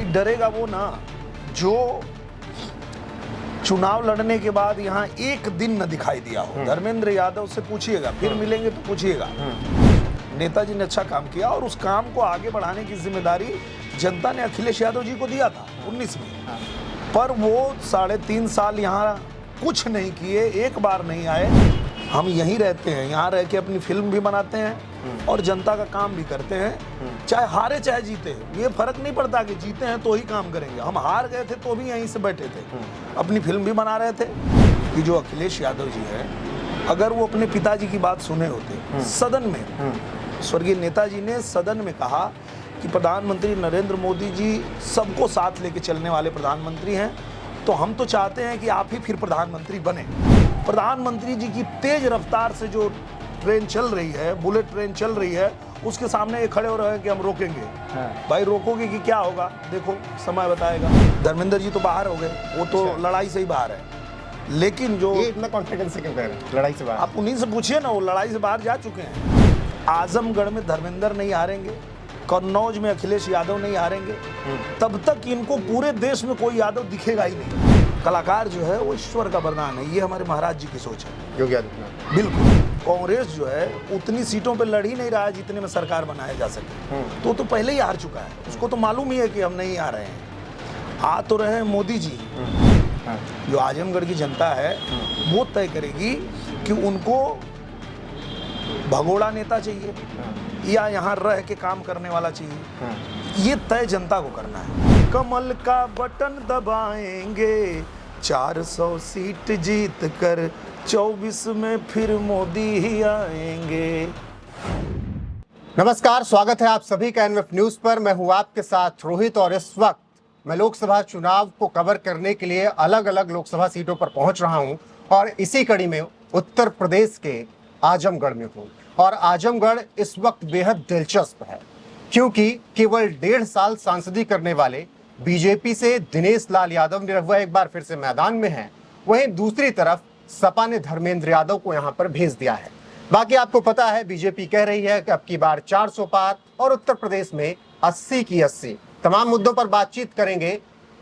भाई डरेगा वो ना जो चुनाव लड़ने के बाद यहाँ एक दिन न दिखाई दिया हो। धर्मेंद्र यादव से पूछिएगा, फिर मिलेंगे तो पूछिएगा। नेताजी ने अच्छा काम किया और उस काम को आगे बढ़ाने की जिम्मेदारी जनता ने अखिलेश यादव जी को दिया था 19 में। पर वो 3.5 साल यहाँ कुछ नहीं किए, एक बार नहीं आए। हम यहीं रहते हैं, यहाँ रह के अपनी फिल्म भी बनाते हैं और जनता का काम भी करते हैं, चाहे हारे चाहे जीते। ये फर्क नहीं पड़ता कि जीते हैं तो ही काम करेंगे। हम हार गए थे तो भी यहीं से बैठे थे, अपनी फिल्म भी बना रहे थे। कि जो अखिलेश यादव जी है, अगर वो अपने पिताजी की बात सुने होते सदन में, स्वर्गीय नेताजी ने सदन में कहा कि प्रधानमंत्री नरेंद्र मोदी जी सबको साथ लेके चलने वाले प्रधानमंत्री हैं, तो हम तो चाहते हैं कि आप ही फिर प्रधानमंत्री बने। प्रधानमंत्री जी की तेज रफ्तार से जो ट्रेन चल रही है, बुलेट ट्रेन चल रही है, उसके सामने ये खड़े हो रहे हैं कि हम रोकेंगे। भाई रोकोगे कि क्या होगा, देखो समय बताएगा। धर्मेंद्र जी तो बाहर हो गए, वो तो लड़ाई से ही बाहर है। लेकिन जो ये इतना कॉन्फिडेंस से क्यों कह रहे हैं लड़ाई से बाहर? आप उन्हीं से पूछिए ना, वो लड़ाई से बाहर जा चुके हैं। आजमगढ़ में धर्मेंद्र नहीं हारेंगे, कन्नौज में अखिलेश यादव नहीं हारेंगे, तब तक इनको पूरे देश में कोई यादव दिखेगा ही नहीं। कलाकार जो है वो ईश्वर का वरदान है, ये हमारे महाराज जी की सोच है। योगी आदित्यनाथ बिल्कुल। कांग्रेस जो है उतनी सीटों पे लड़ ही नहीं रहा है जितने में सरकार बनाया जा सके, तो पहले ही हार चुका है। उसको तो मालूम ही है कि हम नहीं आ रहे हैं। आ तो रहे हैं मोदी जी। जो आजमगढ़ की जनता है वो तय करेगी कि उनको भगोड़ा नेता चाहिए या यहाँ रह के काम करने वाला चाहिए। ये तय जनता को करना है। कमल का बटन दबाएंगे, 400 सीट जीत कर 24 में फिर मोदी ही आएंगे। नमस्कार, स्वागत है आप सभी का एनएफ न्यूज पर। मैं हूं आपके साथ रोहित और इस वक्त मैं लोकसभा चुनाव को कवर करने के लिए अलग अलग लोकसभा सीटों पर पहुंच रहा हूं और इसी कड़ी में उत्तर प्रदेश के आजमगढ़ में हूं। और आजमगढ़ इस वक्त बेहद दिलचस्प है क्योंकि केवल 1.5 साल सांसदी करने वाले बीजेपी से दिनेश लाल यादव निरहुआ एक बार फिर से मैदान में हैं। वहीं दूसरी तरफ सपा ने धर्मेंद्र यादव को यहां पर भेज दिया है। बाकी आपको पता है बीजेपी कह रही है कि अब की बार 400 पार और उत्तर प्रदेश में 80 की 80। तमाम मुद्दों पर बातचीत करेंगे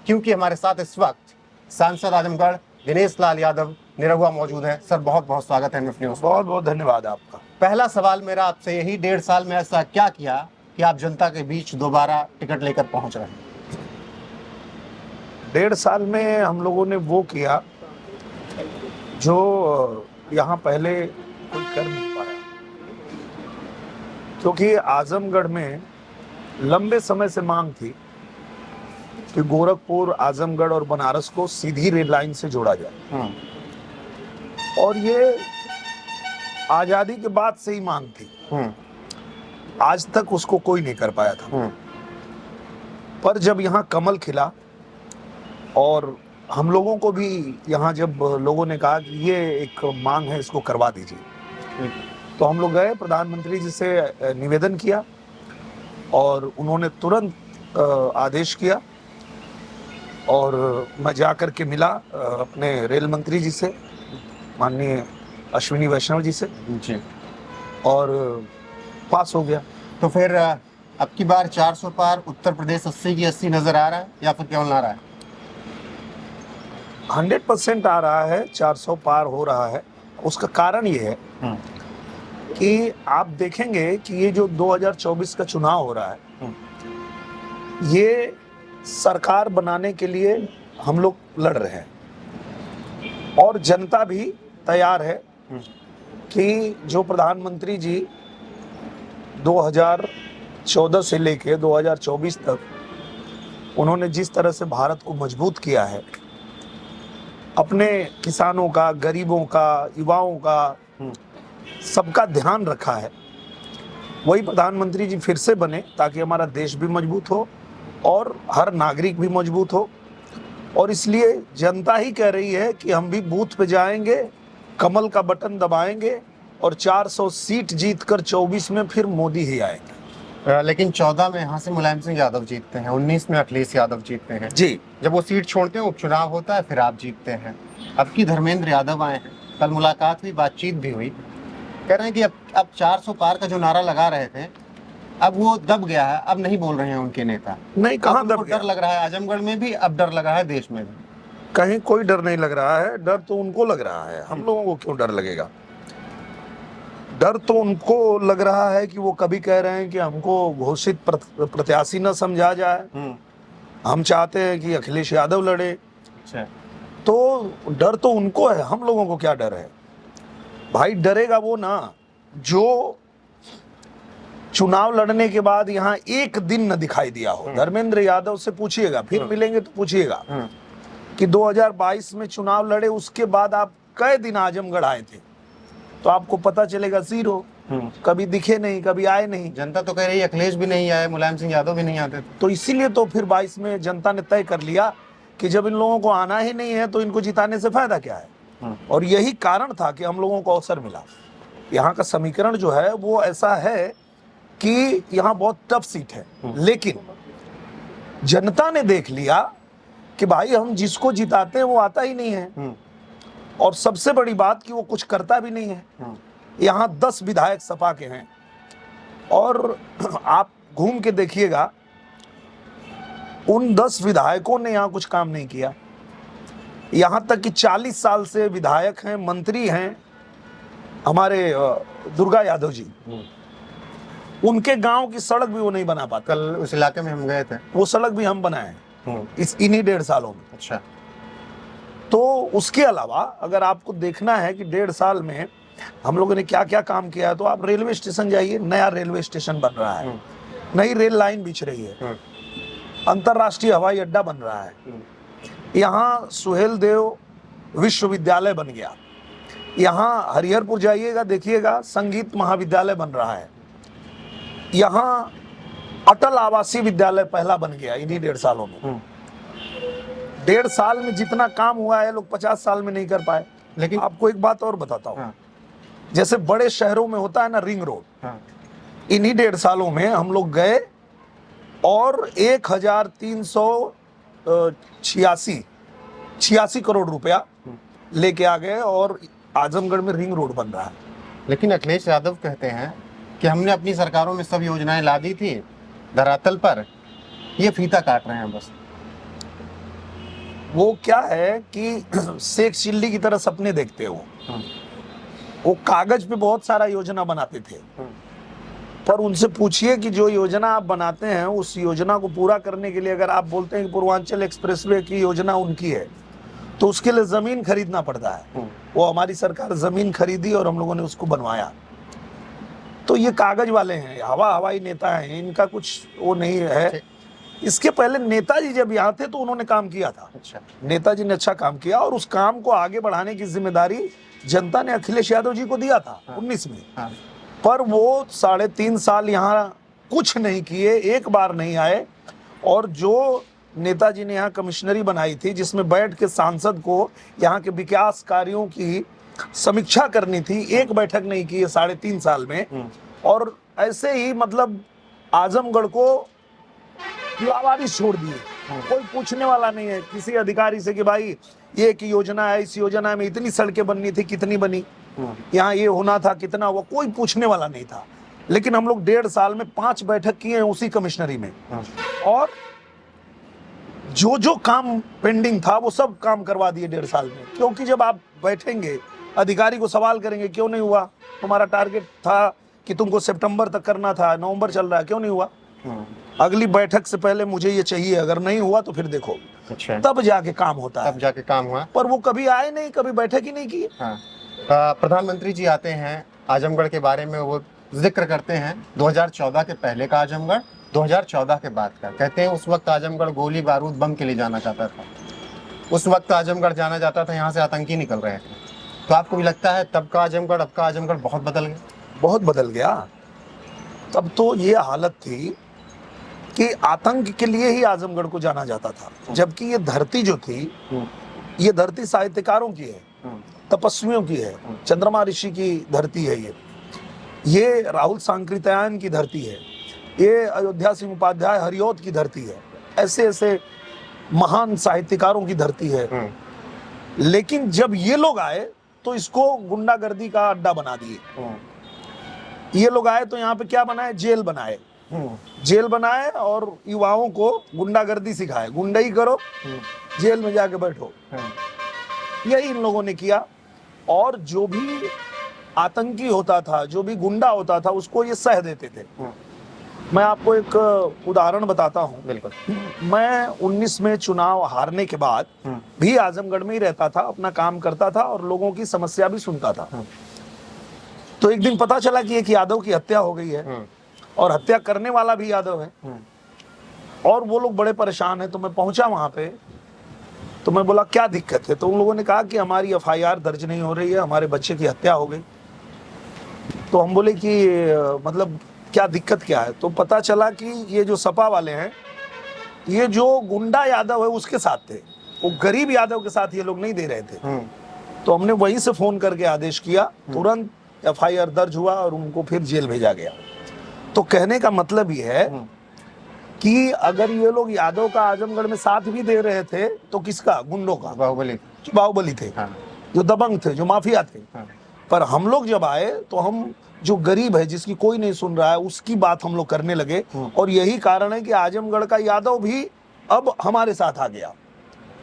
क्योंकि हमारे साथ इस वक्त सांसद आजमगढ़ दिनेश लाल यादव निरहुआ मौजूद है। सर बहुत बहुत स्वागत है एनएफ न्यूज। बहुत बहुत धन्यवाद आपका। पहला सवाल मेरा आपसे यही, 1.5 साल में ऐसा क्या किया कि आप जनता के बीच दोबारा टिकट लेकर पहुंच रहे हैं? 1.5 साल में हम लोगों ने वो किया जो यहाँ पहले कोई कर नहीं पाया, क्योंकि आजमगढ़ में लंबे समय से मांग थी कि गोरखपुर, आजमगढ़ और बनारस को सीधी रेल लाइन से जोड़ा जाए। और ये आजादी के बाद से ही मांग थी, आज तक उसको कोई नहीं कर पाया था। पर जब यहाँ कमल खिला और हम लोगों को भी यहाँ जब लोगों ने कहा कि ये एक मांग है, इसको करवा दीजिए, तो हम लोग गए, प्रधानमंत्री जी से निवेदन किया और उन्होंने तुरंत आदेश किया। और मैं जा कर के मिला अपने रेल मंत्री जी से, माननीय अश्विनी वैष्णव जी से जी, और पास हो गया। तो फिर अब की बार 400 पार, उत्तर प्रदेश 80 की 80 नजर आ रहा है या फिर केवल आ रहा है? 100% आ रहा है, 400 पार हो रहा है। उसका कारण ये है कि आप देखेंगे कि ये जो 2024 का चुनाव हो रहा है, ये सरकार बनाने के लिए हम लोग लड़ रहे हैं और जनता भी तैयार है कि जो प्रधानमंत्री जी 2014 से लेके 2024 तक उन्होंने जिस तरह से भारत को मजबूत किया है, अपने किसानों का, गरीबों का, युवाओं का, सबका ध्यान रखा है, वही प्रधानमंत्री जी फिर से बने ताकि हमारा देश भी मजबूत हो और हर नागरिक भी मजबूत हो। और इसलिए जनता ही कह रही है कि हम भी बूथ पे जाएंगे, कमल का बटन दबाएंगे और 400 सीट जीतकर 24 में फिर मोदी ही आएंगे। लेकिन 14 में यहाँ से मुलायम सिंह यादव जीतते हैं, 19 में अखिलेश यादव जीतते हैं जी। जब वो सीट छोड़ते हैं उपचुनाव होता है, फिर आप जीतते हैं। अब की धर्मेंद्र यादव आए हैं, कल मुलाकात हुई, बातचीत भी हुई, कह रहे हैं कि अब 400 पार का जो नारा लगा रहे थे अब वो दब गया है, अब नहीं बोल रहे हैं उनके नेता? नहीं, कहाँ अब दब उनको गया? डर लग रहा है आजमगढ़ में भी, अब डर लग रहा है देश में भी। कहीं कोई डर नहीं लग रहा है। डर तो उनको लग रहा है, हम लोगों को क्यों डर लगेगा? डर तो उनको लग रहा है कि वो कभी कह रहे हैं कि हमको घोषित प्रत्याशी न समझा जाए, हम चाहते हैं कि अखिलेश यादव लड़े। अच्छा। तो डर तो उनको है, हम लोगों को क्या डर है भाई? डरेगा वो ना जो चुनाव लड़ने के बाद यहाँ एक दिन न दिखाई दिया हो। धर्मेंद्र यादव से पूछिएगा, फिर मिलेंगे तो पूछिएगा कि 2022 में चुनाव लड़े, उसके बाद आप कई दिन आजमगढ़ आए थे, तो आपको पता चलेगा जीरो। कभी दिखे नहीं, कभी आए नहीं। जनता तो कह रही है अखिलेश भी नहीं आए, मुलायम सिंह यादव भी नहीं आते थे। तो इसीलिए तो फिर 22 में जनता ने तय कर लिया कि जब इन लोगों को आना ही नहीं है तो इनको जिताने से फायदा क्या है। और यही कारण था कि हम लोगों को अवसर मिला। यहाँ का समीकरण जो है वो ऐसा है कि यहाँ बहुत टफ सीट है, लेकिन जनता ने देख लिया कि भाई हम जिसको जिताते हैं वो आता ही नहीं है, और सबसे बड़ी बात कि वो कुछ करता भी नहीं है। यहाँ 10 विधायक सपा के हैं, और आप घूम के देखिएगा उन 10 विधायकों ने यहाँ कुछ काम नहीं किया। यहाँ तक कि 40 साल से विधायक हैं, मंत्री हैं हमारे दुर्गा यादव जी, उनके गांव की सड़क भी वो नहीं बना पाते। कल उस इलाके में हम गए थे, वो सड़क भी हम बनाए इस इन्हीं 1.5 सालों में। अच्छा। तो उसके अलावा अगर आपको देखना है कि 1.5 साल में हम लोगों ने क्या क्या काम किया है, तो आप रेलवे स्टेशन जाइए, नया रेलवे स्टेशन बन रहा है, नई रेल लाइन बिछ रही है, अंतरराष्ट्रीय हवाई अड्डा बन रहा है, यहाँ सुहेल देव विश्वविद्यालय बन गया, यहाँ हरिहरपुर जाइएगा देखिएगा संगीत महाविद्यालय बन रहा है, यहाँ अटल आवासीय विद्यालय पहला बन गया इन्हीं 1.5 सालों में। 1.5 साल में जितना काम हुआ है लोग 50 साल में नहीं कर पाए। लेकिन आपको एक बात और बताता हूँ, जैसे बड़े शहरों में होता है ना रिंग रोड, इन्हीं 1.5 सालों में हम लोग गए और 1386 करोड़ रुपया लेके आ गए, और आजमगढ़ में रिंग रोड बन रहा है। लेकिन अखिलेश यादव कहते हैं कि हमने अपनी सरकारों में सब योजनाएं ला दी थी, धरातल पर ये फीता काट रहे हैं बस। वो क्या है कि शेख चिल्ली की तरह सपने देखते हो। वो कागज पे बहुत सारा योजना बनाते थे, पर उनसे पूछिए कि जो योजना आप बनाते हैं उस योजना को पूरा करने के लिए अगर आप बोलते हैं कि पूर्वांचल एक्सप्रेसवे की योजना उनकी है, तो उसके लिए जमीन खरीदना पड़ता है। वो हमारी सरकार जमीन खरीदी और हम लोगों ने उसको बनवाया। तो ये कागज वाले हैं, हवाई नेता हैं, इनका कुछ वो नहीं है। इसके पहले नेताजी जब यहाँ थे तो उन्होंने काम किया था। अच्छा। नेताजी ने अच्छा काम किया, और उस काम को आगे बढ़ाने की जिम्मेदारी जनता ने अखिलेश यादव जी को दिया था 19 में। पर वो 3.5 साल यहाँ कुछ नहीं किए, एक बार नहीं आए। और जो नेताजी ने यहाँ कमिश्नरी बनाई थी जिसमें बैठ के सांसद को यहाँ के विकास कार्यों की समीक्षा करनी थी, एक बैठक नहीं की है 3.5 साल में। और ऐसे ही मतलब आजमगढ़ को लावारिस छोड़ दिए, कोई पूछने वाला नहीं है किसी अधिकारी से कि भाई ये की योजना है, इस योजना में इतनी सड़कें बननी थी, कितनी बनी, यहाँ ये होना था, कितना हुआ, कोई पूछने वाला नहीं था। लेकिन हम लोग 1.5 साल में 5 बैठक किए हैं उसी कमिश्नरी में, और जो जो काम पेंडिंग था वो सब काम करवा दिए 1.5 साल में। क्योंकि जब आप बैठेंगे अधिकारी को सवाल करेंगे क्यों नहीं हुआ, तुम्हारा टारगेट था कि तुमको सितंबर तक करना था, नवंबर चल रहा है, क्यों नहीं हुआ, अगली बैठक से पहले मुझे ये चाहिए, अगर नहीं हुआ तो फिर देखो। अच्छा। तब जाके काम होता है, तब जाके काम हुआ। पर वो कभी आए नहीं, कभी बैठक ही नहीं की। प्रधानमंत्री जी आते हैं आजमगढ़ के बारे में, वो जिक्र करते हैं 2014 के पहले का आजमगढ़, 2014 के बाद का। कहते हैं उस वक्त आजमगढ़ गोली बारूद बम के लिए जाना जाता था, उस वक्त आजमगढ़ जाना जाता था, यहाँ से आतंकी निकल रहे थे। तो आपको भी लगता है तब का आजमगढ़ अब का आजमगढ़ बहुत बदल गया? बहुत बदल गया। तब तो ये हालत थी कि आतंक के लिए ही आजमगढ़ को जाना जाता था, जबकि ये धरती जो थी ये धरती साहित्यकारों की है, तपस्वियों की है, चंद्रमा ऋषि की धरती है, ये राहुल सांकृत्यायन की धरती है, ये अयोध्या सिंह उपाध्याय हरिऔध की धरती है, ऐसे ऐसे महान साहित्यकारों की धरती है। लेकिन जब ये लोग आए तो इसको गुंडागर्दी का अड्डा बना दिए। ये लोग आए तो यहाँ पे क्या बनाए, जेल बनाए, जेल बनाए और युवाओं को गुंडागर्दी सिखाए, गुंडई करो, जेल में जाके बैठो। यही इन लोगों ने किया। और जो भी आतंकी होता था, जो भी गुंडा होता था, उसको ये सह देते थे। मैं आपको एक उदाहरण बताता हूँ। बिल्कुल। मैं 19 में चुनाव हारने के बाद भी आजमगढ़ में ही रहता था, अपना काम करता था और लोगों की समस्या भी सुनता था। तो एक दिन पता चला कि एक यादव की हत्या हो गई है और हत्या करने वाला भी यादव है और वो लोग बड़े परेशान हैं। तो मैं पहुंचा वहां पे, तो मैं बोला क्या दिक्कत है? तो उन लोगों ने कहा कि हमारी FIR दर्ज नहीं हो रही है, हमारे बच्चे की हत्या हो गई। तो हम बोले कि मतलब क्या दिक्कत क्या है? तो पता चला कि ये जो सपा वाले हैं, ये जो गुंडा यादव है उसके साथ थे, वो गरीब यादव के साथ ये लोग नहीं दे रहे थे। तो हमने वहीं से फोन करके आदेश किया, तुरंत FIR दर्ज हुआ और उनको फिर जेल भेजा गया। तो कहने का मतलब ये है कि अगर ये लोग यादव का आजमगढ़ में साथ भी दे रहे थे तो किसका? गुंडों का। बाहुबली थे, जो दबंग थे, जो माफिया थे। पर हम लोग जब आए तो हम जो गरीब है, जिसकी कोई नहीं सुन रहा है, उसकी बात हम लोग करने लगे। और यही कारण है कि आजमगढ़ का यादव भी अब हमारे साथ आ गया।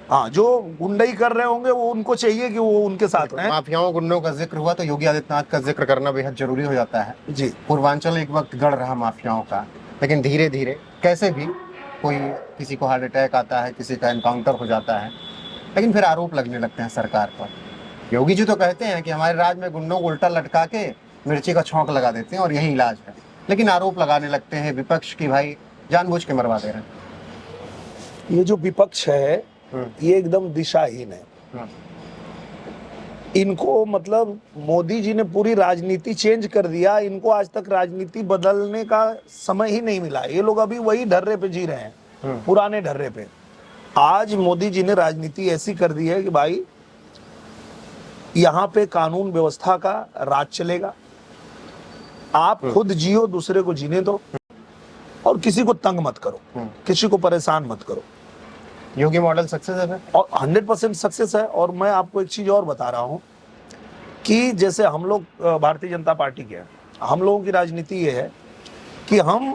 हाँ, जो गुंडई कर रहे होंगे वो उनको चाहिए कि वो उनके साथ हैं। माफियाओं गुंडों का जिक्र हुआ तो योगी आदित्यनाथ का जिक्र करना बेहद जरूरी हो जाता है जी। पूर्वांचल एक वक्त गढ़ रहा माफियाओं का, लेकिन धीरे धीरे कैसे भी कोई किसी को हार्ट अटैक आता है, किसी का एनकाउंटर हो जाता है, लेकिन फिर आरोप लगने लगते हैं सरकार पर। योगी जी तो कहते हैं कि हमारे राज्य में गुंडों को उल्टा लटका के मिर्ची का छौंक लगा देते हैं और यही इलाज है, लेकिन आरोप लगाने लगते हैं विपक्ष की भाई जानबूझ के मरवा दे रहे हैं। ये जो विपक्ष है ये एकदम दिशाहीन है। इनको मतलब मोदी जी ने पूरी राजनीति चेंज कर दिया। इनको आज तक राजनीति बदलने का समय ही नहीं मिला। ये लोग अभी वही ढर्रे पे जी रहे हैं, पुराने ढर्रे पे। आज मोदी जी ने राजनीति ऐसी कर दी है कि भाई यहाँ पे कानून व्यवस्था का राज चलेगा। आप खुद जियो, दूसरे को जीने दो और किसी को तंग मत करो, किसी को परेशान मत करो। योगी मॉडल सक्सेस है और 100% सक्सेस है। और मैं आपको एक चीज और बता रहा हूं कि जैसे हम लोग भारतीय जनता पार्टी के हैं, हम लोगों की राजनीति ये है कि हम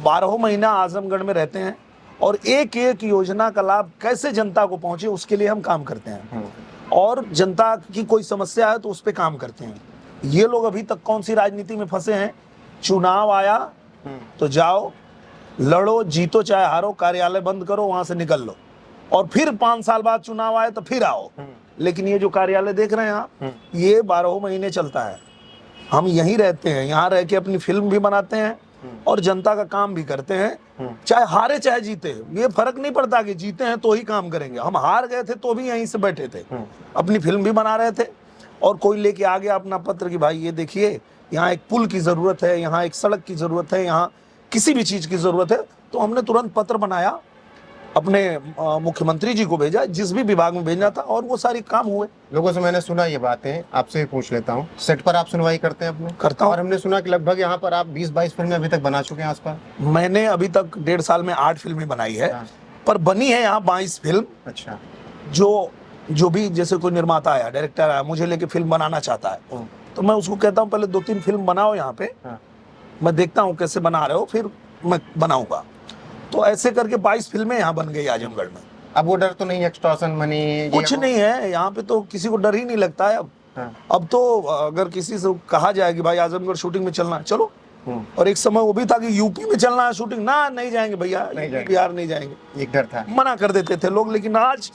12 महीना आजमगढ़ में रहते हैं और एक एक योजना का लाभ कैसे जनता को पहुंचे उसके लिए हम काम करते हैं। और जनता की कोई समस्या है तो उस पर काम करते हैं। ये लोग अभी तक कौन सी राजनीति में फंसे हैं? चुनाव आया तो जाओ, लड़ो, जीतो चाहे हारो, कार्यालय बंद करो, वहां से निकल लो, और फिर 5 साल बाद चुनाव आए तो फिर आओ। लेकिन ये जो कार्यालय देख रहे हैं आप, ये 12 महीने चलता है। हम यहीं रहते हैं, यहाँ रह के अपनी फिल्म भी बनाते हैं और जनता का काम भी करते हैं। चाहे हारे चाहे जीते, ये फर्क नहीं पड़ता कि जीते हैं तो ही काम करेंगे। हम हार गए थे तो भी यहीं से बैठे थे, अपनी फिल्म भी बना रहे थे। और कोई लेके आ गया अपना पत्र कि भाई ये देखिए, यहाँ एक पुल की जरूरत है, यहाँ एक सड़क की जरूरत है, यहाँ किसी भी चीज की जरूरत है, तो हमने तुरंत पत्र बनाया, अपने मुख्यमंत्री जी को भेजा, जिस भी विभाग में भेजना था, और वो सारी काम हुए। लोगों से मैंने सुना ये बातें, आपसे भी पूछ लेता हूँ, सेट पर आप सुनवाई करते हैं अपने? करता हूँ। और हमने सुना कि लगभग यहाँ पर आप 20-22 फिल्में अभी तक बना चुके हैं आसपास। मैंने अभी तक 1.5 साल में 8 फिल्में बनाई है, पर बनी है यहाँ 22 फिल्म। अच्छा। जो भी जैसे कोई निर्माता आया, डायरेक्टर आया, मुझे लेके फिल्म बनाना चाहता है, तो मैं उसको कहता हूँ पहले 2-3 फिल्म बनाओ यहाँ पे, मैं देखता हूँ कैसे बना रहे हो, फिर मैं बनाऊंगा। तो ऐसे करके 22 फिल्में यहाँ बन गई आजमगढ़ में। अब वो डर तो नहीं, एक्सटॉर्शन मनी कुछ नहीं है यहाँ पे, तो किसी को डर ही नहीं लगता है अब। अब तो अगर किसी से कहा जाए कि भाई आजमगढ़ शूटिंग में चलना, चलो। और एक समय वो भी था कि यूपी में चलना है शूटिंग, ना नहीं जाएंगे भैया, बिहार नहीं जाएंगे, एक डर था, मना कर देते थे लोग। लेकिन आज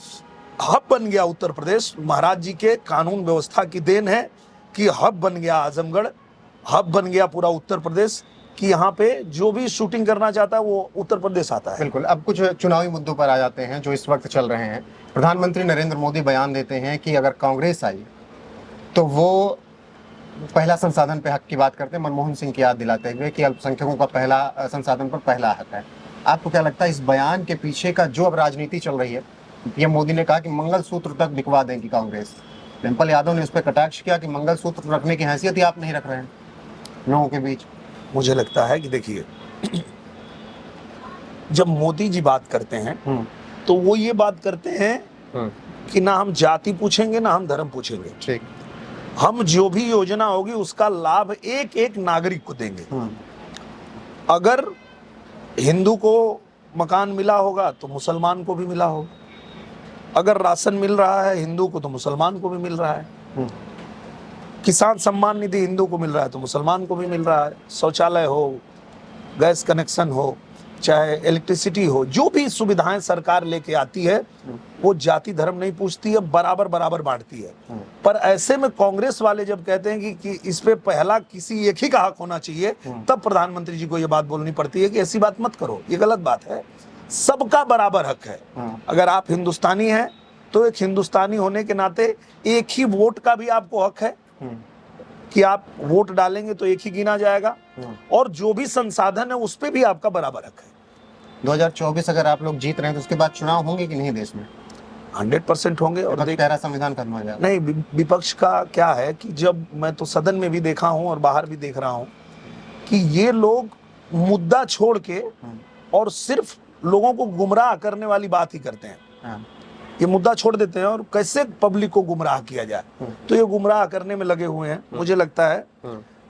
हब बन गया उत्तर प्रदेश। महाराज जी के कानून व्यवस्था की देन है कि हब बन गया आजमगढ़, हब बन गया पूरा उत्तर प्रदेश, कि यहाँ पे जो भी शूटिंग करना चाहता है वो उत्तर प्रदेश आता है। बिल्कुल। अब कुछ चुनावी मुद्दों पर आ जाते हैं जो इस वक्त चल रहे हैं। प्रधानमंत्री नरेंद्र मोदी बयान देते हैं कि अगर कांग्रेस आई तो वो पहला संसाधन पे हक की बात करते हैं, मनमोहन सिंह की याद दिलाते हुए कि अल्पसंख्यकों का पहला संसाधन पर पहला हक है। आपको क्या लगता है इस बयान के पीछे का जो अब राजनीति चल रही है? ये मोदी ने कहा कि मंगलसूत्र तक बिकवा देंगी कांग्रेस। डिम्पल यादव ने उस पर कटाक्ष किया कि मंगलसूत्र रखने की हैसियत ही आप नहीं रख रहे हैं लोगों के बीच। मुझे लगता है कि देखिए, जब मोदी जी बात करते हैं तो वो ये बात करते हैं कि ना हम जाति पूछेंगे ना हम धर्म पूछेंगे। ठीक। हम जो भी योजना होगी उसका लाभ एक एक नागरिक को देंगे। अगर हिंदू को मकान मिला होगा तो मुसलमान को भी मिला होगा। अगर राशन मिल रहा है हिंदू को तो मुसलमान को भी मिल रहा है। किसान सम्मान निधि हिंदू को मिल रहा है तो मुसलमान को भी मिल रहा है। शौचालय हो, गैस कनेक्शन हो, चाहे इलेक्ट्रिसिटी हो, जो भी सुविधाएं सरकार लेके आती है वो जाति धर्म नहीं पूछती है, बराबर बराबर बांटती है। पर ऐसे में कांग्रेस वाले जब कहते हैं कि इस पे पहला किसी एक ही का हक होना चाहिए, तब प्रधानमंत्री जी को ये बात बोलनी पड़ती है कि ऐसी बात मत करो, ये गलत बात है। सबका बराबर हक है। अगर आप हिंदुस्तानी हैं तो एक हिंदुस्तानी होने के नाते एक ही वोट का भी आपको हक है कि आप वोट डालेंगे तो एक ही गिना जाएगा, और जो भी संसाधन है उस पे भी आपका बराबर हक है। 2024 अगर आप लोग जीत रहे हैं तो उसके बाद चुनाव होंगे कि नहीं देश में? 100% होंगे। और कह रहा संविधान खत्म हो जाएगा। नहीं, विपक्ष का क्या है कि जब मैं तो सदन में भी देखा हूं और बाहर भी देख रहा हूं कि ये लोग मुद्दा छोड़ के और सिर्फ लोगों को गुमराह करने वाली बात ही करते हैं। ये मुद्दा छोड़ देते हैं और कैसे पब्लिक को गुमराह किया जाए, तो ये गुमराह करने में लगे हुए हैं। मुझे लगता है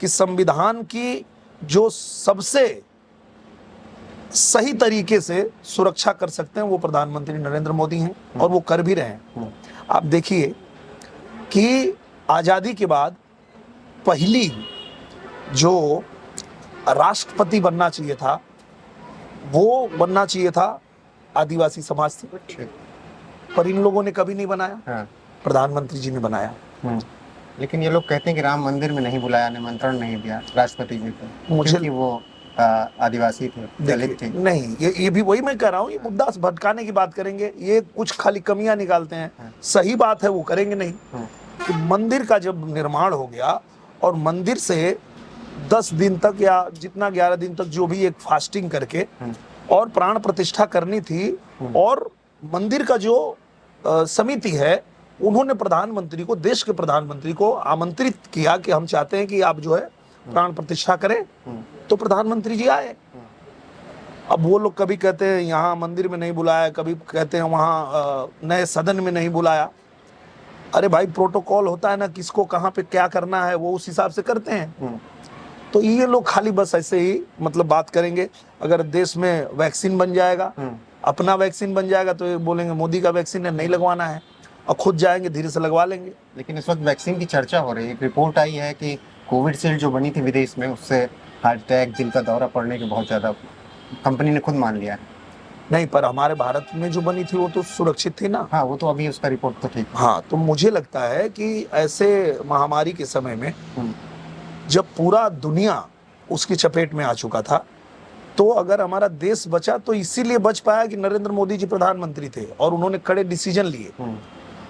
कि संविधान की जो सबसे सही तरीके से सुरक्षा कर सकते हैं वो प्रधानमंत्री नरेंद्र मोदी हैं, और वो कर भी रहे हैं। आप देखिए कि आजादी के बाद पहली जो राष्ट्रपति बनना चाहिए था वो बनना चाहिए था आदिवासी समाज से, पर इन लोगों ने कभी नहीं बनाया। प्रधानमंत्री जी ने बनाया। लेकिन ये लोग कहते हैं कि राम मंदिर में नहीं बुलाया, निमंत्रण नहीं दिया राष्ट्रपति जी को, क्योंकि वो आदिवासी थे, दलित थे। नहीं, ये भी वही मैं कह रहा हूँ, ये मुद्दा भटकाने की बात करेंगे, ये कुछ खाली कमियां निकालते हैं। सही बात है वो करेंगे नहीं। तो मंदिर का जब निर्माण हो गया और मंदिर से 10 दिन तक या जितना 11 दिन तक जो भी एक फास्टिंग करके और प्राण प्रतिष्ठा करनी थी, और मंदिर का जो समिति है उन्होंने प्रधानमंत्री को, देश के प्रधानमंत्री को आमंत्रित किया कि हम चाहते हैं कि आप जो है प्राण प्रतिष्ठा करें, तो प्रधानमंत्री जी आए। अब वो लोग कभी कहते हैं यहाँ मंदिर में नहीं बुलाया, कभी कहते हैं वहाँ नए सदन में नहीं बुलाया। अरे भाई, प्रोटोकॉल होता है ना, किसको कहाँ पे क्या करना है वो उस हिसाब से करते हैं। तो ये लोग खाली बस ऐसे ही मतलब बात करेंगे। अगर देश में वैक्सीन बन जाएगा, अपना वैक्सीन बन जाएगा, तो ये बोलेंगे मोदी का वैक्सीन है, नहीं लगवाना है, और खुद जाएंगे धीरे से लगवा लेंगे। लेकिन इस वक्त वैक्सीन की चर्चा हो रही है। एक रिपोर्ट आई है कि कोविडशील्ड जो बनी थी विदेश में, उससे हार्ट अटैक, दिल का दौरा पड़ने के बहुत ज्यादा कंपनी ने खुद मान लिया है। नहीं, पर हमारे भारत में जो बनी थी वो तो सुरक्षित थी ना। हाँ, वो तो अभी उसका रिपोर्ट तो ठीक। हाँ, तो मुझे लगता है कि ऐसे महामारी के समय में जब पूरा दुनिया उसकी चपेट में आ चुका था, तो अगर हमारा देश बचा तो इसीलिए बच पाया कि नरेंद्र मोदी जी प्रधानमंत्री थे और उन्होंने कड़े डिसीजन लिए,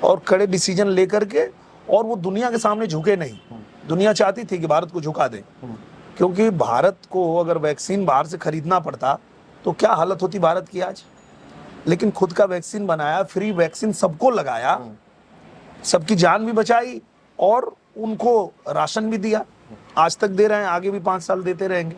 और कड़े डिसीजन लेकर के, और वो दुनिया के सामने झुके नहीं। दुनिया चाहती थी कि भारत को झुका दें, क्योंकि भारत को अगर वैक्सीन बाहर से खरीदना पड़ता तो क्या हालत होती भारत की आज। लेकिन खुद का वैक्सीन बनाया, फ्री वैक्सीन सबको लगाया, सबकी जान भी बचाई और उनको राशन भी दिया। आज तक दे रहे हैं, आगे भी 5 साल देते रहेंगे।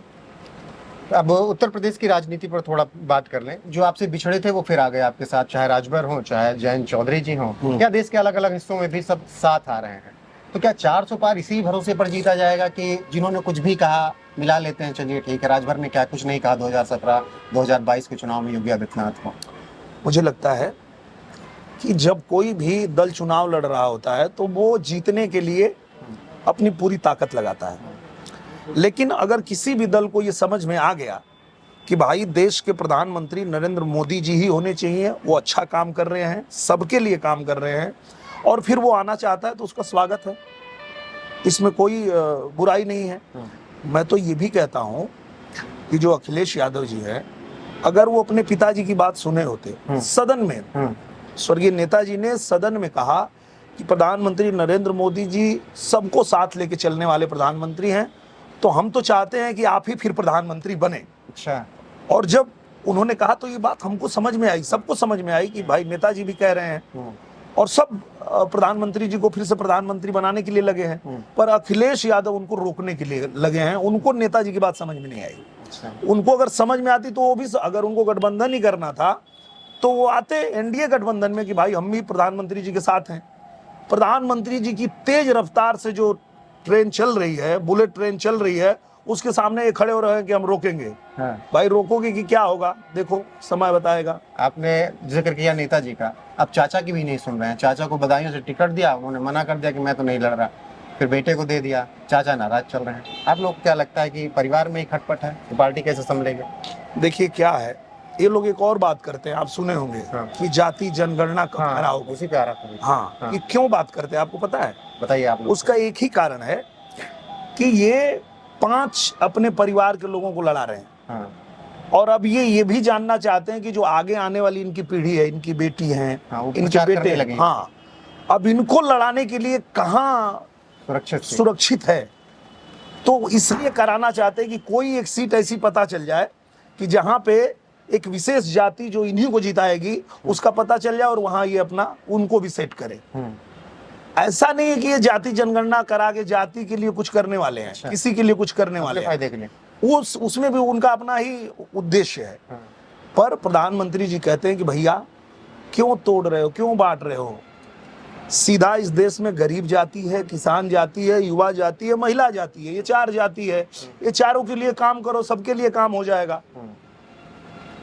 अब उत्तर प्रदेश की राजनीति पर थोड़ा बात कर लें। जो आपसे बिछड़े थे वो फिर आ गए आपके साथ, चाहे राजभर हो, चाहे जयंत चौधरी जी हो, या देश के अलग अलग हिस्सों में भी सब साथ आ रहे हैं। तो क्या 400 पार इसी भरोसे पर जीता जाएगा कि जिन्होंने कुछ भी कहा मिला लेते हैं, चलिए ठीक है, राजभर ने क्या कुछ नहीं कहा 2017 2022 के चुनाव में योगी आदित्यनाथ को? मुझे लगता है कि जब कोई भी दल चुनाव लड़ रहा होता है तो वो जीतने के लिए अपनी पूरी ताकत लगाता है। लेकिन अगर किसी भी दल को ये समझ में आ गया कि भाई देश के प्रधानमंत्री नरेंद्र मोदी जी ही होने चाहिए, वो अच्छा काम कर रहे हैं, सबके लिए काम कर रहे हैं, और फिर वो आना चाहता है, तो उसका स्वागत है, इसमें कोई बुराई नहीं है। मैं तो ये भी कहता हूँ कि जो अखिलेश यादव जी है, अगर वो अपने पिताजी की बात सुने होते सदन में, स्वर्गीय नेताजी ने सदन में कहा कि प्रधानमंत्री नरेंद्र मोदी जी सबको साथ लेके चलने वाले प्रधानमंत्री हैं, तो हम तो चाहते हैं कि आप ही फिर प्रधानमंत्री बने। अच्छा। और जब उन्होंने कहा तो ये बात हमको समझ में आई, सबको समझ में आई कि भाई नेताजी भी कह रहे हैं और सब प्रधानमंत्री जी को फिर से प्रधानमंत्री बनाने के लिए लगे हैं, पर अखिलेश यादव उनको रोकने के लिए लगे हैं। उनको नेताजी की बात समझ में नहीं आई। उनको अगर समझ में आती तो वो भी, अगर उनको गठबंधन ही करना था तो वो आते एनडीए गठबंधन में कि भाई हम भी प्रधानमंत्री जी के साथ हैं। प्रधानमंत्री जी की तेज रफ्तार से जो ट्रेन चल रही है, बुलेट ट्रेन चल रही है, उसके सामने ये खड़े हो रहे हैं कि हम रोकेंगे। हाँ। भाई रोकोगे कि क्या होगा, देखो समय बताएगा। आपने जिक्र किया नेताजी का, अब चाचा की भी नहीं सुन रहे हैं। चाचा को बदायूं से टिकट दिया, उन्होंने मना कर दिया कि मैं तो नहीं लड़ रहा। फिर बेटे को दे दिया, चाचा नाराज चल रहे हैं। आप लोग क्या लगता है कि परिवार में ही खटपट है, तो पार्टी कैसे संभलेगी? देखिए क्या है, ये लोग एक और बात करते हैं, आप सुने होंगे हाँ। कि जाति जनगणना कराओ। उसी पे आ रहा था। हाँ, ये क्यों बात करते हैं आपको पता है? बताइए आप लोग। उसका एक ही कारण है कि ये 5 अपने परिवार के लोगों को लड़ा रहे हैं। हाँ। और अब ये भी जानना चाहते हैं कि जो आगे आने वाली इनकी पीढ़ी है, इनकी बेटी है, हाँ, वो इनके प्रचार करने बेटे लगे हैं। हाँ, अब इनको लड़ाने के लिए कहाँ सुरक्षित है, तो इसलिए कराना चाहते हैं कि कोई एक सीट ऐसी पता चल जाए कि जहां पे एक विशेष जाति जो इन्हीं को जिताएगी उसका पता चल जाए और वहां ये अपना उनको भी सेट करे। ऐसा नहीं है कि ये जाति जनगणना करा के जाति के लिए कुछ करने वाले हैं। अच्छा। किसी के लिए कुछ करने वाले हैं, फायदे के लिए। उसमें भी उनका अपना ही उद्देश्य है। पर प्रधानमंत्री जी कहते हैं कि भैया क्यों तोड़ रहे हो, क्यों बांट रहे हो? सीधा इस देश में गरीब जाति है, किसान जाति है, युवा जाति है, महिला जाति है, ये 4 जाति है। ये चारों के लिए काम करो, सबके लिए काम हो जाएगा।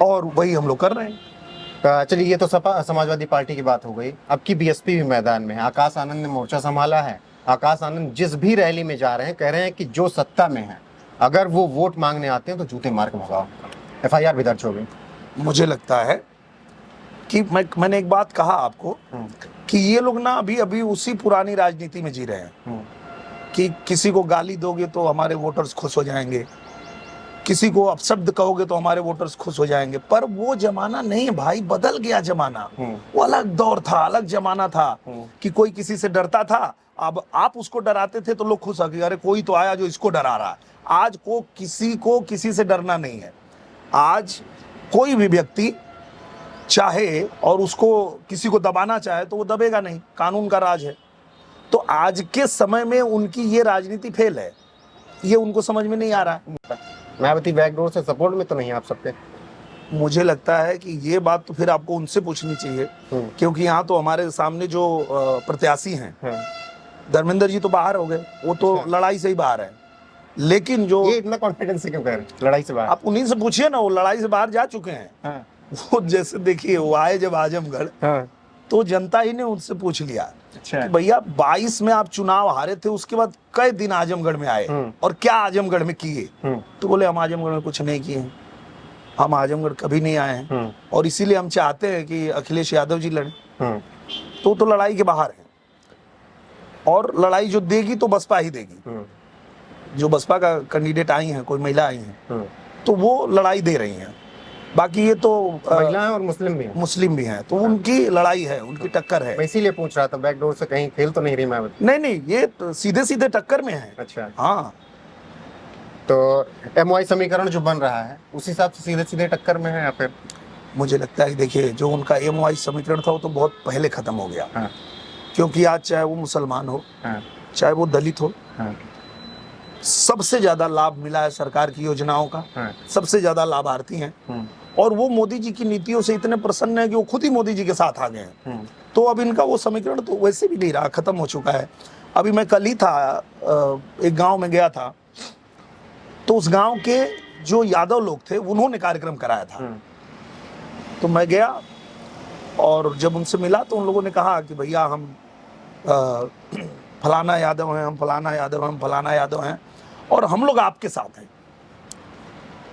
और वही हम लोग कर रहे हैं। चलिए, ये तो सपा समाजवादी पार्टी की बात हो गई। अब की बीएसपी भी मैदान में है। आकाश आनंद ने मोर्चा संभाला है। आकाश आनंद जिस भी रैली में जा रहे हैं, कह रहे हैं कि जो सत्ता में है अगर वो वोट मांगने आते हैं तो जूते मार के भगाओ। FIR भी दर्ज हो गई। मुझे लगता है कि मैंने एक बात कहा आपको कि ये लोग ना अभी उसी पुरानी राजनीति में जी रहे हैं कि किसी को गाली दोगे तो हमारे वोटर्स खुश हो जाएंगे, किसी को अपशब्द कहोगे तो हमारे वोटर्स खुश हो जाएंगे। पर वो जमाना नहीं है भाई, बदल गया जमाना। वो अलग दौर था, अलग जमाना था कि कोई किसी से डरता था। अब आप उसको डराते थे तो लोग खुश हो गए, अरे कोई तो आया जो इसको डरा रहा है। आज को किसी से डरना नहीं है। आज कोई भी व्यक्ति चाहे और उसको किसी को दबाना चाहे तो वो दबेगा नहीं, कानून का राज है। तो आज के समय में उनकी ये राजनीति फेल है, ये उनको समझ में नहीं आ रहा है। मायावती बैकडोर से सपोर्ट में तो नहीं आप सबके? मुझे लगता है कि ये बात तो फिर आपको उनसे पूछनी चाहिए, क्योंकि यहाँ तो हमारे सामने जो प्रत्याशी हैं, धर्मेंद्र जी तो बाहर हो गए, वो तो लड़ाई से ही बाहर है। लेकिन जो ये इतना कॉन्फिडेंस से क्यों कह रहे हैं लड़ाई से बाहर? आप उन्हीं से पूछिए ना, वो लड़ाई से बाहर जा चुके हैं। वो जैसे देखिए, वो आए जब आजमगढ़, तो जनता ही ने उनसे पूछ लिया कि भैया 22 में आप चुनाव हारे थे, उसके बाद कई दिन आजमगढ़ में आए और क्या आजमगढ़ में किए? तो बोले हम आजमगढ़ में कुछ नहीं किए, हम आजमगढ़ कभी नहीं आए हैं और इसीलिए हम चाहते हैं कि अखिलेश यादव जी लड़े। तो लड़ाई के बाहर है, और लड़ाई जो देगी तो बसपा ही देगी। जो बसपा का कैंडिडेट आई हैं, कोई महिला आई हैं, तो वो लड़ाई दे रही हैं। बाकी ये तो महिलाएं और मुस्लिम भी हैं, तो उनकी लड़ाई है, उनकी टक्कर है। मैं इसीलिए पूछ रहा था, बैकडोर से कहीं खेल तो नहीं रही मायावती? नहीं, ये तो सीधे टक्कर में है। अच्छा, हाँ। तो MOI समीकरण जो बन रहा है उस हिसाब से सीधे टक्कर में है या फिर? मुझे लगता है देखिए, जो उनका MOI समीकरण था वो तो बहुत पहले खत्म हो गया। क्योंकि आज चाहे वो मुसलमान हो, चाहे वो दलित हो, सबसे ज्यादा लाभ मिला है सरकार की योजनाओं का। सबसे ज्यादा लाभार्थी हैं और वो मोदी जी की नीतियों से इतने प्रसन्न है कि वो खुद ही मोदी जी के साथ आ गए हैं। तो अब इनका वो समीकरण तो वैसे भी नहीं रहा, खत्म हो चुका है। अभी मैं कल ही था, एक गांव में गया था, तो उस गांव के जो यादव लोग थे उन्होंने कार्यक्रम कराया था। तो मैं गया और जब उनसे मिला तो उन लोगों ने कहा कि भैया हम फलाना यादव हैं, हम फलाना यादव हैं, हम फलाना यादव हैं और हम लोग आपके साथ हैं।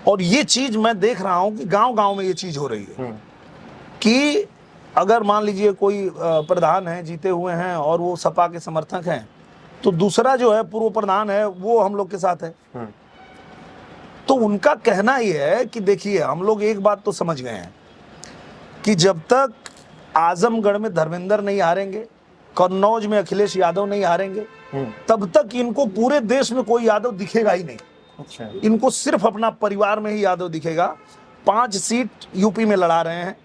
और ये चीज मैं देख रहा हूं कि गांव-गांव में ये चीज हो रही है कि अगर मान लीजिए कोई प्रधान है, जीते हुए हैं और वो सपा के समर्थक हैं, तो दूसरा जो है पूर्व प्रधान है वो हम लोग के साथ है। तो उनका कहना ये है कि देखिए, हम लोग एक बात तो समझ गए हैं कि जब तक आजमगढ़ में धर्मेंद्र नहीं हारेंगे, कन्नौज में अखिलेश यादव नहीं हारेंगे, तब तक इनको पूरे देश में कोई यादव दिखेगा ही नहीं। अच्छा। इनको सिर्फ अपना परिवार में ही यादव दिखेगा। 5 सीट यूपी में लड़ा रहे हैं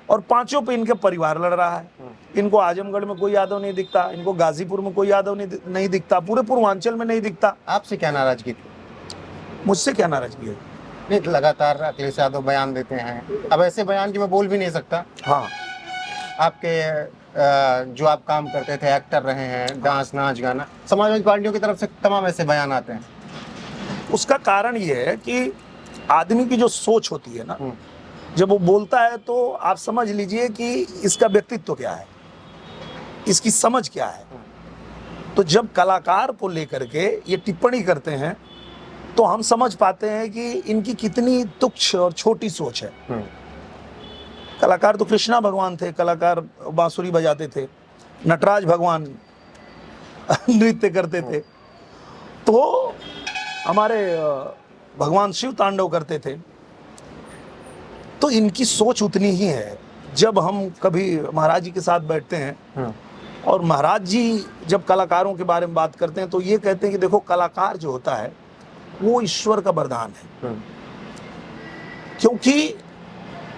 और 5 पे इनके परिवार लड़ रहा है। इनको आजमगढ़ में कोई यादव नहीं दिखता, इनको गाजीपुर में कोई यादव नहीं दिखता, पूरे पूर्वांचल में नहीं दिखता। आपसे क्या नाराजगी थी? मुझसे क्या नाराजगी है? नहीं, लगातार अखिलेश यादव बयान देते हैं। अब ऐसे बयान की मैं बोल भी नहीं सकता। हाँ, आपके जो आप काम करते थे, एक्टर रहे हैं, डांस, नाच, गाना, समाजवादी पार्टियों की तरफ से तमाम ऐसे बयान आते हैं। उसका कारण ये है कि आदमी की जो सोच होती है ना, जब वो बोलता है तो आप समझ लीजिए कि इसका व्यक्तित्व क्या है, इसकी समझ क्या है। तो जब कलाकार को लेकर के ये टिप्पणी करते हैं तो हम समझ पाते हैं कि इनकी कितनी तुच्छ और छोटी सोच है। कलाकार तो कृष्णा भगवान थे, कलाकार बांसुरी बजाते थे, नटराज भगवान नृत्य करते थे, तो हमारे भगवान शिव तांडव करते थे। तो इनकी सोच उतनी ही है। जब हम कभी महाराज जी के साथ बैठते हैं और महाराज जी जब कलाकारों के बारे में बात करते हैं तो ये कहते हैं कि देखो, कलाकार जो होता है वो ईश्वर का वरदान है। क्योंकि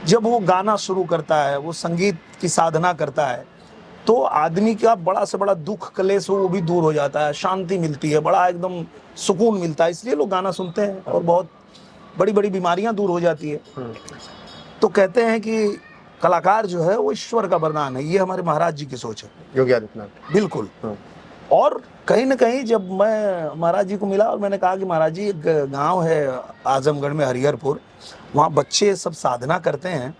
जब वो गाना शुरू करता है, वो संगीत की साधना करता है, तो आदमी का बड़ा से बड़ा दुख क्लेश वो भी दूर हो जाता है, शांति मिलती है, बड़ा एकदम सुकून मिलता है। इसलिए लोग गाना सुनते हैं और बहुत बड़ी बड़ी बीमारियां दूर हो जाती है। तो कहते हैं कि कलाकार जो है वो ईश्वर का वरदान है। ये हमारे महाराज जी की सोच है, योगी आदित्यनाथ। बिल्कुल। और कहीं ना कहीं जब मैं महाराज जी को मिला और मैंने कहा कि महाराज जी, एक गांव है आजमगढ़ में, हरिहरपुर, वहाँ बच्चे सब साधना करते हैं,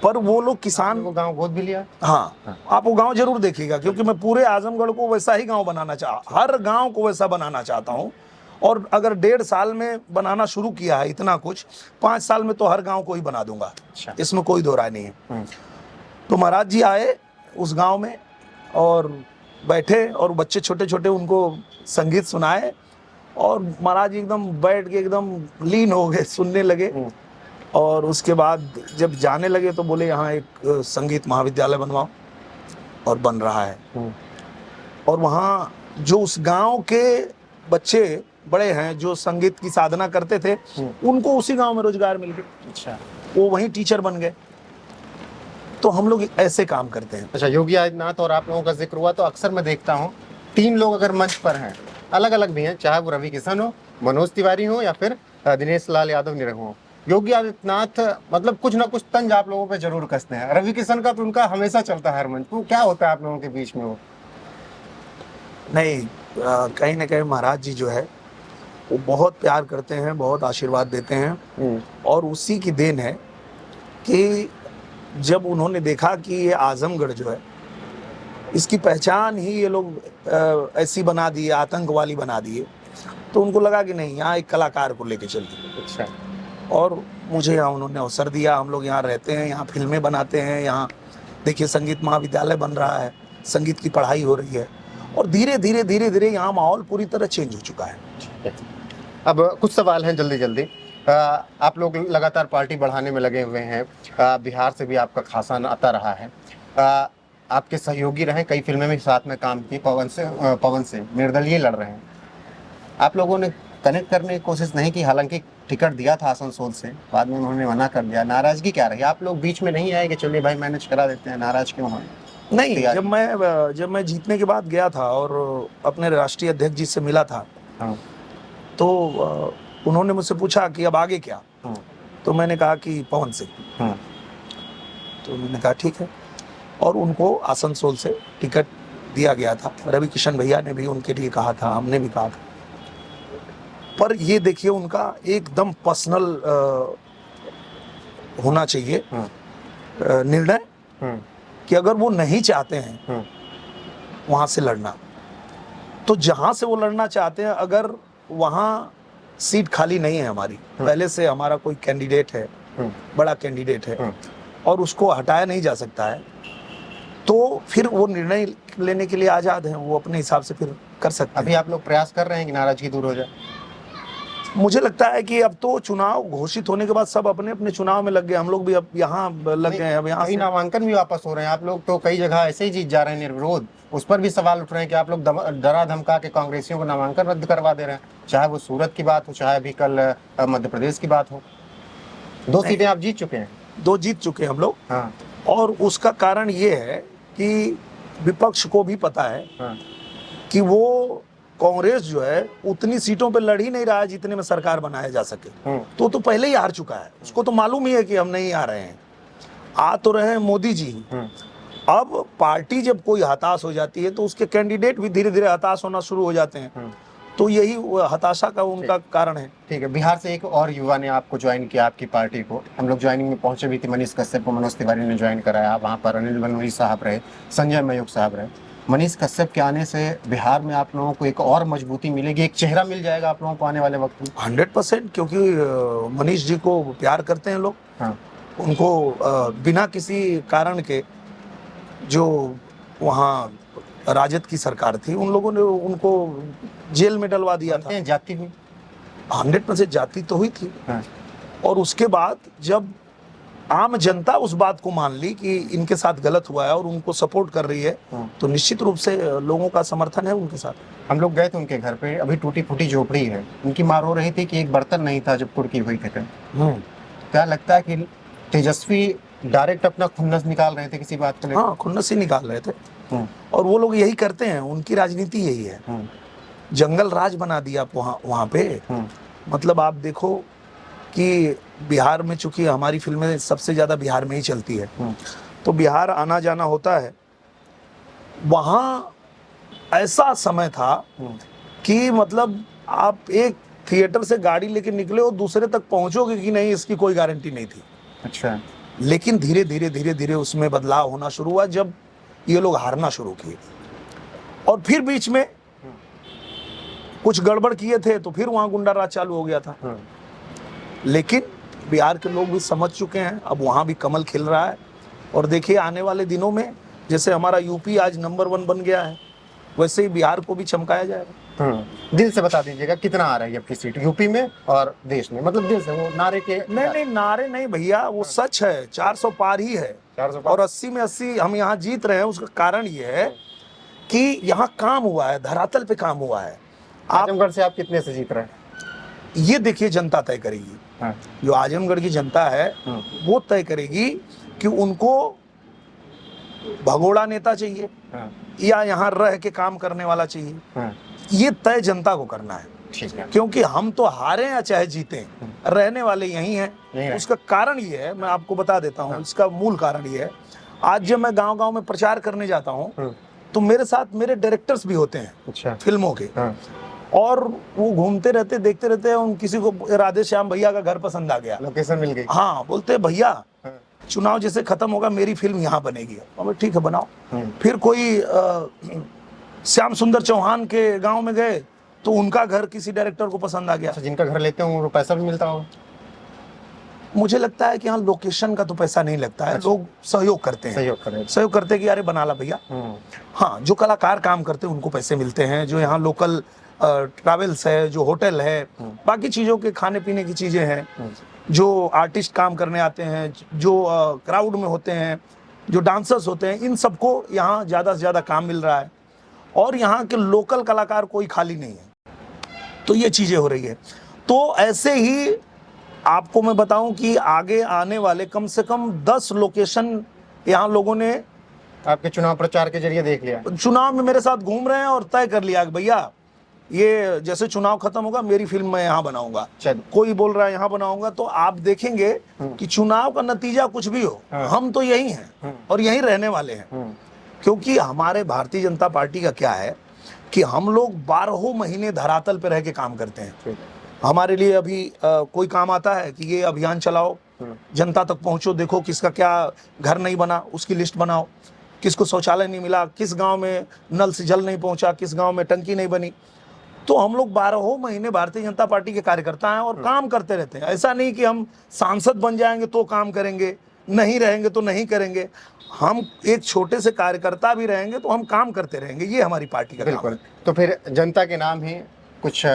पर वो लोग किसान। वो गांव गोद भी लिया? हाँ, आप वो गांव जरूर देखिएगा, क्योंकि मैं पूरे आजमगढ़ को वैसा ही गांव बनाना हर गांव को वैसा बनाना चाहता हूँ। और अगर 1.5 साल में बनाना शुरू किया है इतना कुछ, 5 साल में तो हर गांव को ही बना दूंगा। इसमें कोई दो राय नहीं है। तो महाराज जी आए उस गांव में और बैठे और बच्चे छोटे छोटे उनको संगीत सुनाए और महाराज जी एकदम बैठ के एकदम लीन हो गए, सुनने लगे। और उसके बाद जब जाने लगे तो बोले, यहाँ एक संगीत महाविद्यालय बनवाओ, और बन रहा है। और वहाँ जो उस गांव के बच्चे बड़े हैं जो संगीत की साधना करते थे, उनको उसी गांव में रोजगार मिल गया। अच्छा, वो वहीं टीचर बन गए। तो हम लोग ऐसे काम करते हैं। अच्छा, योगी आदित्यनाथ और आप लोगों का जिक्र हुआ तो अक्सर मैं देखता हूँ 3 लोग अगर मंच पर हैं, अलग अलग भी हैं, चाहे वो रवि किशन हो, मनोज तिवारी हो या फिर दिनेश लाल यादव निरहु हो, योगी आदित्यनाथ मतलब कुछ ना कुछ तंज आप लोगों पे जरूर कसते हैं। रवि किशन का तो उनका हमेशा चलता है हर मंच पर। क्या होता है आप लोगों के बीच में? वो नहीं, कहीं ना कहीं महाराज जी जो है वो बहुत प्यार करते हैं, बहुत आशीर्वाद देते हैं। और उसी की देन है कि जब उन्होंने देखा कि ये आजमगढ़ जो है, इसकी पहचान ही ये लोग ऐसी बना दिए, आतंक वाली बना दिए, तो उनको लगा कि नहीं, यहाँ एक कलाकार को लेके चलिए। अच्छा। और मुझे यहाँ उन्होंने अवसर दिया। हम लोग यहाँ रहते हैं, यहाँ फिल्में बनाते हैं, यहाँ देखिए संगीत महाविद्यालय बन रहा है, संगीत की पढ़ाई हो रही है, और धीरे धीरे यहाँ माहौल पूरी तरह चेंज हो चुका है। अब कुछ सवाल हैं जल्दी जल्दी। आप लोग लगातार पार्टी बढ़ाने में लगे हुए हैं। बिहार से भी आपका खासा आता रहा है। आपके सहयोगी रहे, कई फिल्में में साथ में काम की, पवन से निर्दलीय लड़ रहे हैं। आप लोगों ने कनेक्ट करने की कोशिश नहीं की? हालांकि टिकट दिया था आसनसोल से, बाद में उन्होंने मना कर दिया। नाराजगी क्या रही? आप लोग बीच में नहीं आए कि चलिए भाई मैनेज करा देते हैं? नाराज क्यों हैं? नहीं, जब मैं जीतने के बाद गया था और अपने राष्ट्रीय अध्यक्ष जी से मिला था, तो उन्होंने मुझसे पूछा कि अब आगे क्या। तो मैंने कहा कि पवन सिंह। तो मैंने कहा ठीक है, और उनको आसनसोल से टिकट दिया गया था। रवि किशन भैया ने भी उनके लिए कहा था, हमने भी कहा था। पर ये देखिए, उनका एकदम पर्सनल होना चाहिए निर्णय कि अगर वो नहीं चाहते हैं वहां से लड़ना, तो जहां से वो लड़ना चाहते हैं, अगर वहां सीट खाली नहीं है हमारी, पहले से हमारा कोई कैंडिडेट है, बड़ा कैंडिडेट है, और उसको हटाया नहीं जा सकता है, तो फिर वो निर्णय लेने के लिए आजाद हैं, वो अपने हिसाब से फिर कर सकते हैं। अभी आप लोग प्रयास कर रहे हैं कि नाराजगी दूर हो जाए? मुझे लगता है कि अब तो चुनाव घोषित होने के बाद सब अपने अपने चुनाव में लग गए। हम लोग भी अब यहाँ लग गए हैं। अब यहाँ कई नामांकन भी वापस हो रहे हैं। आप लोग तो कई जगह ऐसे ही जीत जा रहे हैं निर्विरोध। उस पर भी सवाल उठ रहे हैं कि आप लोग डरा धमका के कांग्रेसियों को नामांकन रद्द करवा दे रहे हैं, चाहे वो सूरत की बात हो, चाहे अभी कल मध्य प्रदेश की बात हो। 2 सीटें आप जीत चुके हैं। 2 जीत चुके हैं हम लोग। हाँ। और उसका कारण ये है कि विपक्ष को भी पता है कि वो कांग्रेस जो है उतनी सीटों पे लड़ ही नहीं रहा है जितने में सरकार बनाया जा सके। तो पहले ही हार चुका है, उसको तो मालूम ही है कि हम नहीं आ रहे हैं। आ तो रहे हैं मोदी जी, अब पार्टी जब कोई हताश हो जाती है तो उसके कैंडिडेट भी धीरे धीरे हताश होना शुरू हो जाते हैं, तो यही वो हताशा का उनका कारण है। ठीक है, बिहार से एक और युवा ने आपको ज्वाइन किया, आपकी पार्टी को। हम लोग ज्वाइनिंग में पहुंचे भी थे, मनीष कश्यप को मनोज तिवारी ने ज्वाइन कराया, वहाँ पर अनिल बनवरी साहब रहे, संजय मयूख साहब रहे। मनीष कश्यप के आने से बिहार में आप लोगों को एक और मजबूती मिलेगी, एक चेहरा मिल जाएगा आप लोगों को आने वाले वक्त में? 100%, क्योंकि मनीष जी को प्यार करते हैं लोग। हाँ। उनको बिना किसी कारण के, जो वहाँ राजद की सरकार थी, उन लोगों ने उनको जेल में डलवा दिया था। जाति हुई 100% जाति तो हुई थी। हाँ। और उसके बाद जब आम जनता उस बात को मान ली कि इनके साथ गलत हुआ है और उनको सपोर्ट कर रही है, तो निश्चित रूप से लोगों का समर्थन है उनके साथ। हम लोग गए थे उनके घर पे, अभी टूटी फूटी झोपड़ी है, उनकी माँ रो रही थी कि एक बर्तन नहीं था जब कुर्की हुई थी। क्या लगता है कि तेजस्वी डायरेक्ट अपना खुन्नस निकाल रहे थे किसी बात को लेकर? हाँ, खुन्नस ही निकाल रहे थे। और वो लोग यही करते हैं, उनकी राजनीति यही है। जंगल राज बना दिया वहाँ पे। मतलब आप देखो कि बिहार में, चूंकि हमारी फिल्में सबसे ज्यादा बिहार में ही चलती है, तो बिहार आना जाना होता है। वहाँ ऐसा समय था कि मतलब आप एक थिएटर से गाड़ी लेके निकले और दूसरे तक पहुंचोगे कि नहीं, इसकी कोई गारंटी नहीं थी। अच्छा। लेकिन धीरे धीरे उसमें बदलाव होना शुरू हुआ जब ये लोग हारना शुरू किए, और फिर बीच में कुछ गड़बड़ किए थे तो फिर वहां गुंडा राज चालू हो गया था। लेकिन बिहार के लोग भी समझ चुके हैं, अब वहां भी कमल खिल रहा है। और देखिए आने वाले दिनों में जैसे हमारा यूपी आज नंबर 1 बन गया है, वैसे ही बिहार को भी चमकाया जाएगा। दिल से बता दीजिएगा कितना आ रहा है आपकी सीट यूपी में और देश में? मतलब दिल से, वो नारे के? नहीं, नारे नहीं भैया, वो सच है। 400 पार ही है। 400 पार। और 80 में 80 हम यहाँ जीत रहे हैं। उसका कारण ये है कि यहाँ काम हुआ है, धरातल पे काम हुआ है। आजमगढ़ से आप कितने से जीत रहे हैं? ये देखिए जनता तय करेगी। जो आजमगढ़ की जनता है वो तय करेगी कि उनको भगोड़ा नेता चाहिए या यहाँ रह के काम करने वाला चाहिए। ये तय जनता को करना है। ठीक है। क्योंकि हम तो हारे या चाहे जीते, रहने वाले यही हैं। उसका कारण ये है, मैं आपको बता देता हूँ। इसका मूल कारण ये है, आज जब मैं गांव-गांव में प्रचार करने जाता हूँ तो मेरे साथ मेरे डायरेक्टर्स भी होते हैं। अच्छा। फिल्मों के। और वो घूमते रहते, देखते रहते हैं। उन किसी को राधे श्याम भैया का घर पसंद आ गया, लोकेशन मिल गई। हाँ, बोलते भैया चुनाव जैसे खत्म होगा मेरी फिल्म यहाँ बनेगी। ठीक है, बनाओ। फिर कोई श्याम सुंदर चौहान के गांव में गए तो उनका घर किसी डायरेक्टर को पसंद आ गया। अच्छा, जिनका घर लेते हो पैसा भी मिलता होगा? मुझे लगता है कि यहाँ लोकेशन का तो पैसा नहीं लगता है। अच्छा। लोग सहयोग करते हैं। सहयोग करते हैं कि अरे बना ला भैया। हाँ, जो कलाकार काम करते हैं उनको पैसे मिलते हैं। जो यहाँ लोकल ट्रैवल्स है, जो होटल है, बाकी चीज़ों के खाने पीने की चीज़ें हैं, जो आर्टिस्ट काम करने आते हैं, जो क्राउड में होते हैं, जो डांसर्स होते हैं, इन सबको यहाँ ज़्यादा से ज़्यादा काम मिल रहा है। और यहाँ के लोकल कलाकार कोई खाली नहीं है। तो ये चीज़ें हो रही है। तो ऐसे ही आपको मैं बताऊं कि आगे आने वाले कम से कम 10 लोकेशन यहाँ लोगों ने आपके चुनाव प्रचार के जरिए देख लिया। चुनाव में मेरे साथ घूम रहे हैं और तय कर लिया कि भैया ये जैसे चुनाव खत्म होगा मेरी फिल्म मैं यहाँ बनाऊंगा। कोई बोल रहा है यहाँ बनाऊंगा। तो आप देखेंगे कि चुनाव का नतीजा कुछ भी हो, हम तो यही हैं और यहीं रहने वाले हैं। क्योंकि हमारे भारतीय जनता पार्टी का क्या है कि हम लोग 12 महीने धरातल पे रह के काम करते हैं। हमारे लिए अभी कोई काम आता है कि ये अभियान चलाओ, जनता तक पहुंचो, देखो किसका क्या घर नहीं बना उसकी लिस्ट बनाओ, किसको शौचालय नहीं मिला, किस गांव में नल से जल नहीं पहुंचा, किस गांव में टंकी नहीं बनी। तो हम लोग 12 महीने भारतीय जनता पार्टी के कार्यकर्ता हैं और काम करते रहते हैं। ऐसा नहीं कि हम सांसद बन जाएंगे तो काम करेंगे, नहीं रहेंगे तो नहीं करेंगे। हम एक छोटे से कार्यकर्ता भी रहेंगे तो हम काम करते रहेंगे। ये हमारी पार्टी का काम है। तो फिर जनता के नाम ही कुछ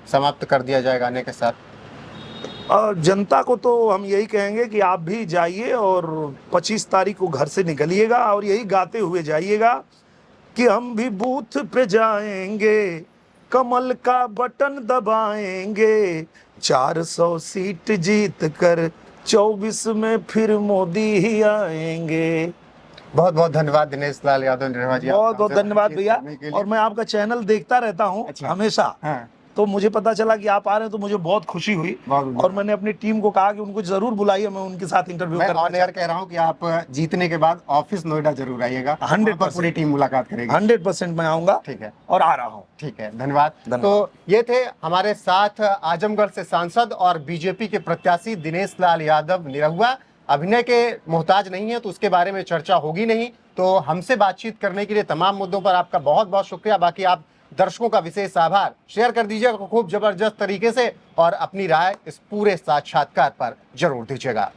समाप्त कर दिया जाएगा आने के साथ? जनता को तो हम यही कहेंगे कि आप भी जाइए और 25 तारीख को घर से निकलिएगा और यही गाते हुए जाइएगा कि हम भी बूथ पे जाएंगे, कमल का बटन दबाएंगे, 400 सीट जीत कर 24 में फिर मोदी ही आएंगे। बहुत बहुत धन्यवाद दिनेश लाल यादव निरहुआ जी। बहुत बहुत धन्यवाद भैया। और मैं आपका चैनल देखता रहता हूँ। अच्छा। हमेशा। हाँ। तो मुझे पता चला कि आप आ रहे हैं तो मुझे बहुत खुशी हुई बहुत और मैंने अपनी टीम को कहा कि उनको जरूर बुलाइए, मैं उनके साथ इंटरव्यू मैं करना ऑन एयर कह रहा हूँ कि आप जीतने के बाद ऑफिस नोएडा जरूर आइएगा, 100% पूरी टीम मुलाकात करेगी। 100% मैं आऊंगा। ठीक है, और आ रहा हूँ। ठीक है, धन्यवाद। तो ये थे हमारे साथ आजमगढ़ से सांसद और बीजेपी के प्रत्याशी दिनेश लाल यादव निरहुआ। अभिनय के मोहताज नहीं है तो उसके बारे में चर्चा होगी नहीं। तो हमसे बातचीत करने के लिए तमाम मुद्दों पर आपका बहुत बहुत शुक्रिया। बाकी आप दर्शकों का विशेष आभार। शेयर कर दीजिएगा खूब जबरदस्त तरीके से और अपनी राय इस पूरे साक्षात्कार पर जरूर दीजिएगा।